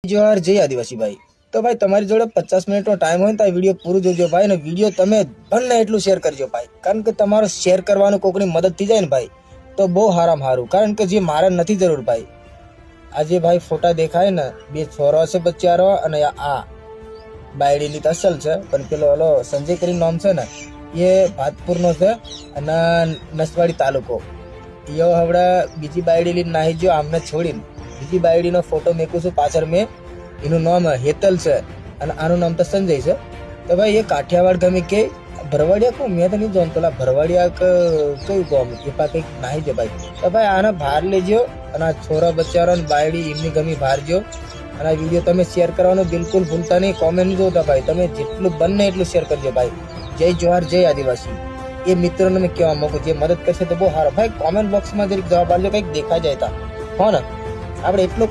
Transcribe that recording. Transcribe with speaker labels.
Speaker 1: जोहार जय आदिवासी भाई। तो भाई तमारी जोड़े 50 मिनिट टाइम हो तो विडियो पूरू जोजो भाई ने विडियो तमे बने एटलू शेर करजो भाई, कारण के तमारो शेर करवानो कोकनी मदद थी जाए ने भाई तो बहु हाराम हारू, कारण के जे मारे नथी जरूर भाई। આજે ભાઈ ફોટા દેખાય ને બે છોરો છે બચ્ચારો અને આ બાયડીની તો અસલ છે, પણ પેલો ઓલો સંજય કરીને નામ છે ને એ ભાતપુરનો છે અને નસવાડી તાલુકો યો હવડા બીજી બાયડી લઈને નાહી ગયો આમને છોડીને બીજી બાયડીનો ફોટો મેકું છું પાછળ મેં, એનું નામ હેતલ છે અને આનું નામ તો સંજય છે। તો ભાઈ એ કાઠિયાવાડ ગમે કે ભરવાડિયા કો મેં તો નહીં જાણતો, પેલા ભરવાડિયા કયું ગામ એ પા કંઈક નાહી છે ભાઈ। તો ભાઈ આને બહાર લેજો અને આ છોરા બચ્ચારો ને બાયડી એમની ગમી બહાર જો અને આ વિડીયો તમે શેર કરવાનું બિલકુલ ભૂલતા નહીં, કોમેન્ટ નહીં જોતા ભાઈ, તમે જેટલું બને એટલું શેર કરજો ભાઈ। જય જોહાર જય આદિવાસી। એ મિત્રોને મેં કહેવા માંગુ જે મદદ કરશે તો બહુ સારો ભાઈ, કોમેન્ટ બોક્સમાં જરીક જવાબ આપજો, કંઈક દેખાઈ જાય તા હો ને આપણે એટલું